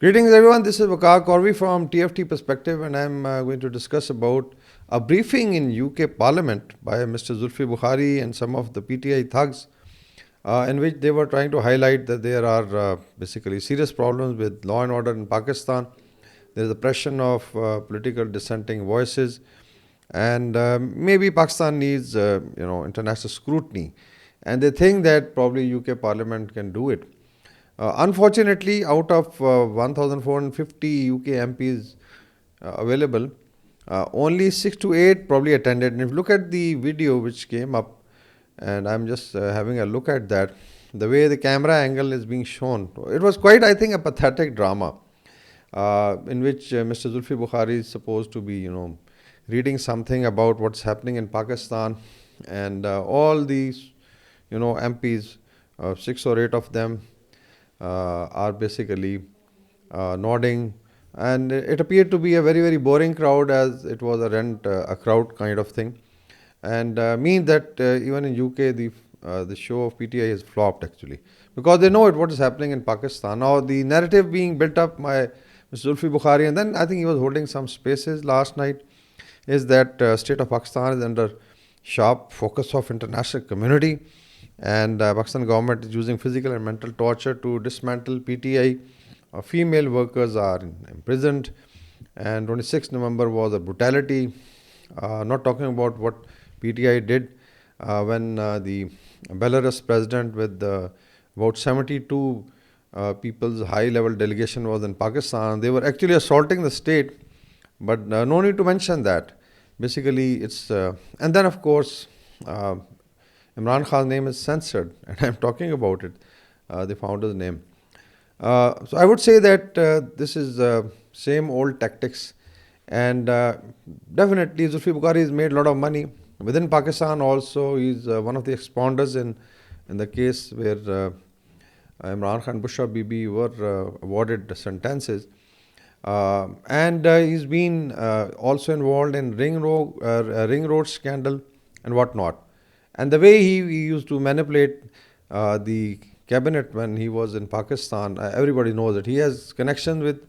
Greetings everyone, this is Waqar Corvi from TFT Perspective, and I'm going to discuss about a briefing in UK Parliament by Mr. Zulfi Bukhari and some of the PTI thugs in which they were trying to highlight that there are basically serious problems with law and order in Pakistan. There is oppression of political dissenting voices, and maybe Pakistan needs international scrutiny, and they think that probably UK Parliament can do it. Unfortunately, out of 1,450 UK MPs available, only 6 to 8 probably attended. And if you look at the video which came up, and I'm just having a look at that, the way the camera angle is being shown, it was quite, I think, a pathetic drama in which Mr. Zulfi Bukhari is supposed to be, reading something about what's happening in Pakistan, and all these, MPs, 6 or 8 of them, are basically nodding, and it appeared to be a very, very boring crowd, as it was a crowd kind of thing, and means that even in UK the show of PTI has flopped actually, because they know what is happening in Pakistan. Now the narrative being built up by Mr. Zulfi Bukhari, and then I think he was holding some spaces last night, is that state of Pakistan is under sharp focus of international community, and Pakistan government is using physical and mental torture to dismantle PTI. Female workers are imprisoned, and 26th November was a brutality. Not talking about what PTI did when the Belarus president with about 72 people's high-level delegation was in Pakistan. They were actually assaulting the state, but no need to mention that. Basically, it's and then of course Imran Khan's name is censored, and I'm talking about it, the founder's name. So I would say that this is same old tactics, and definitely Zulfi Bukhari has made a lot of money within Pakistan. Also, he's one of the expounders in the case where Imran Khan, Bushra Bibi were awarded sentences. And he's been also involved in ring road scandal and whatnot. And the way he used to manipulate the cabinet when he was in Pakistan, everybody knows that he has connections with,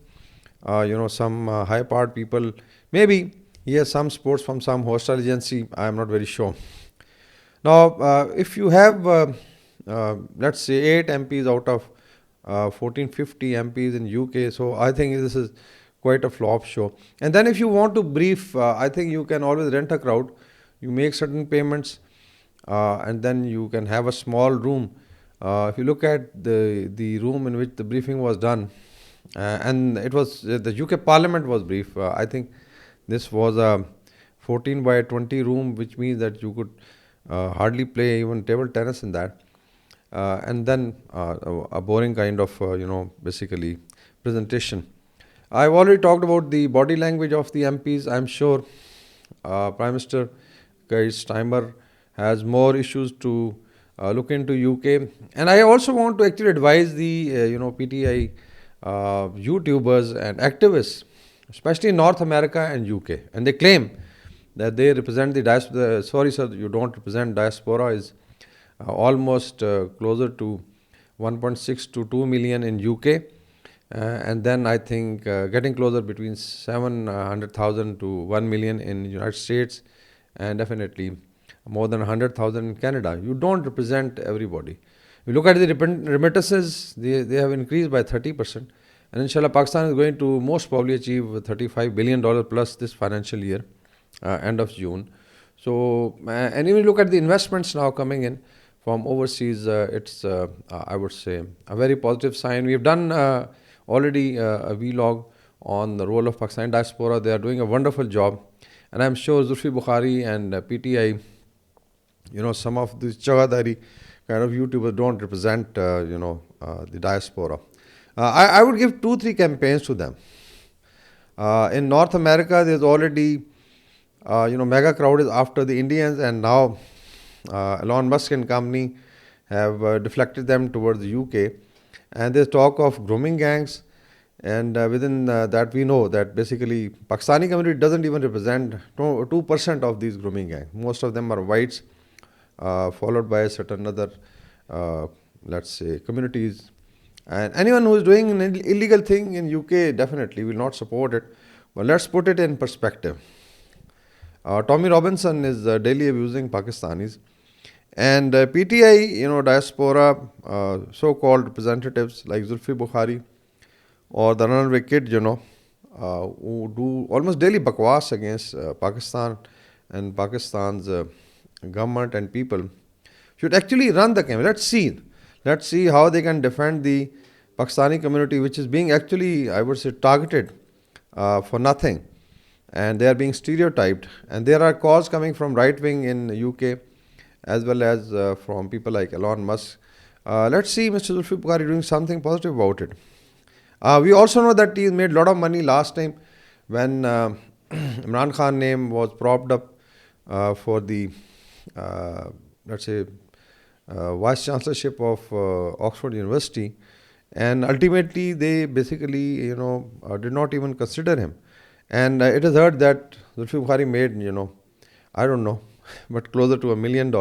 some high-powered people. Maybe he has some supports from some hostile agency. I am not very sure. Now, if you have, let's say, 8 MPs out of 1450 MPs in UK, so I think this is quite a flop show. And then if you want to brief, I think you can always rent a crowd. You make certain payments, and then you can have a small room. If you look at the room in which the briefing was done, and it was the UK Parliament was brief. I think this was a 14 by 20 room, which means that you could hardly play even table tennis in that. And then a boring kind of, basically presentation. I've already talked about the body language of the MPs. I'm sure Prime Minister Keir Starmer has more issues to look into UK. And I also want to actually advise the, PTI YouTubers and activists, especially in North America and UK. And they claim that they represent the diaspora. Sorry, sir, you don't represent diaspora. Is almost closer to 1.6 to 2 million in UK. And then I think getting closer between 700,000 to 1 million in the United States, and definitely more than 100,000 in Canada. You don't represent everybody. If you look at the remittances, they have increased by 30%. And inshallah, Pakistan is going to most probably achieve $35 billion plus this financial year, end of June. So, and even look at the investments now coming in from overseas, it's, I would say, a very positive sign. We've done already a vlog on the role of Pakistan Diaspora. They are doing a wonderful job. And I'm sure Zulfi Bukhari and PTI, some of these Chagadari kind of YouTubers don't represent, the diaspora. I would give 2-3 campaigns to them. In North America, there's already, mega crowd is after the Indians, and now Elon Musk and company have deflected them towards the UK. And there's talk of grooming gangs. And within that, we know that basically Pakistani community doesn't even represent 2% of these grooming gangs. Most of them are whites, followed by certain other, let's say, communities And anyone who is doing an illegal thing in UK definitely will not support it. But let's put it in perspective. Tommy Robinson is daily abusing Pakistanis. And PTI, diaspora, so-called representatives like Zulfi Bukhari or the runaway kid, who do almost daily bakwas against Pakistan and Pakistan's government and people, should actually run the campaign. Let's see how they can defend the Pakistani community, which is being actually, I would say, targeted for nothing, and they are being stereotyped. And there are calls coming from right wing in UK, as well as from people like Elon Musk. Let's see Mr. Zulfi Bukhari doing something positive about it. We also know that he made a lot of money last time when Imran Khan name was propped up for the, let's say, vice chancellorship of Oxford University, and ultimately they basically, did not even consider him. And it is heard that Zulfi Bukhari made, I don't know, but closer to $1 million.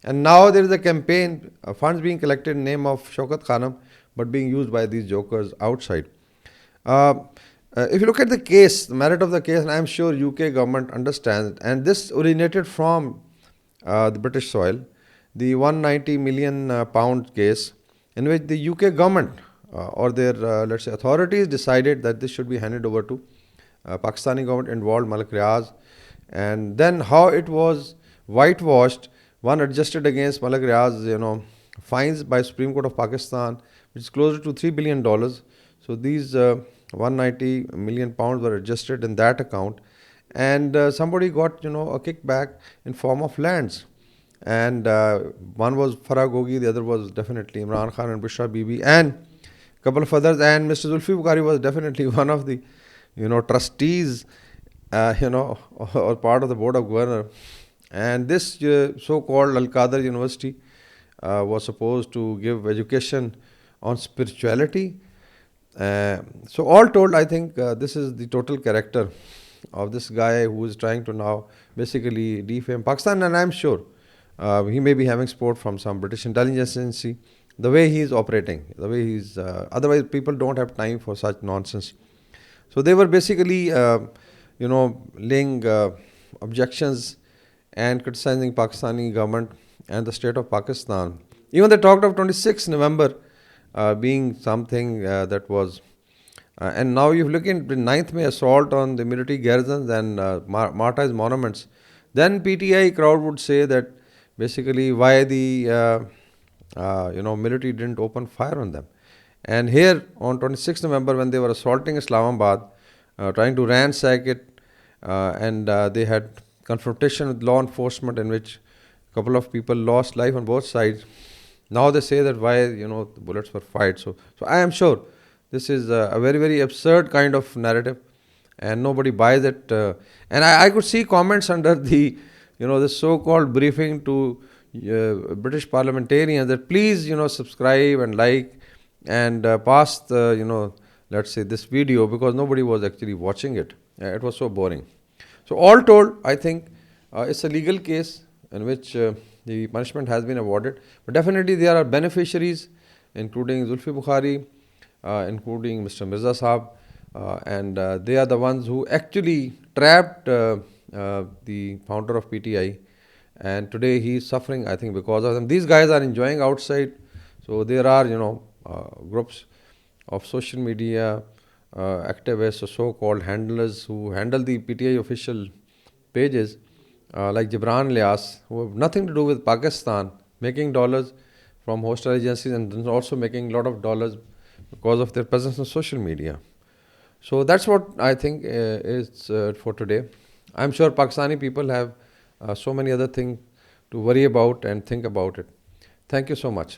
And now there is a campaign, funds being collected in name of Shaukat Khanam, but being used by these jokers outside. If you look at the case, the merit of the case, and I am sure UK government understands, and this originated from the British soil, the 190 million pound case, in which the UK government or their, let's say, authorities decided that this should be handed over to Pakistani government involved Malik Riaz. And then how it was whitewashed, one adjusted against Malik Riaz, fines by Supreme Court of Pakistan, which is closer to $3 billion. So these 190 million pounds were adjusted in that account. And somebody got, a kickback in form of lands. And one was Farah Gogi, the other was definitely Imran Khan and Bushra Bibi, and a couple of others. And Mr. Zulfi Bukhari was definitely one of the, trustees, or part of the board of governors. And this so-called Al-Qadir University was supposed to give education on spirituality. So all told, I think this is the total character of this guy who is trying to now basically defame Pakistan. And I'm sure he may be having support from some British intelligence agency, the way he is operating, the way he's, otherwise people don't have time for such nonsense. So they were basically, laying objections and criticizing Pakistani government and the state of Pakistan. Even they talked of 26 November being something that was, and now you look at the 9th May assault on the military garrisons and martyrs monuments. Then PTI crowd would say that basically why the military didn't open fire on them. And here on 26 November when they were assaulting Islamabad, trying to ransack it, and they had confrontation with law enforcement in which a couple of people lost life on both sides. Now they say that why the bullets were fired. So I am sure this is a very, very absurd kind of narrative, and nobody buys it. And I could see comments under the this so-called briefing to British parliamentarians that please subscribe and like and pass the let's say this video, because nobody was actually watching it. It was so boring. So all told, I think it's a legal case in which the punishment has been awarded. But definitely there are beneficiaries, including Zulfi Bukhari, including Mr. Mirza Saab, and they are the ones who actually trapped the founder of PTI. And today he is suffering, I think, because of them. These guys are enjoying outside. So there are, groups of social media activists or so-called handlers who handle the PTI official pages, like Gibran Lias, who have nothing to do with Pakistan, making dollars from hostile agencies and also making a lot of dollars because of their presence on social media. So that's what I think is for today. I'm sure Pakistani people have so many other things to worry about and think about it. Thank you so much.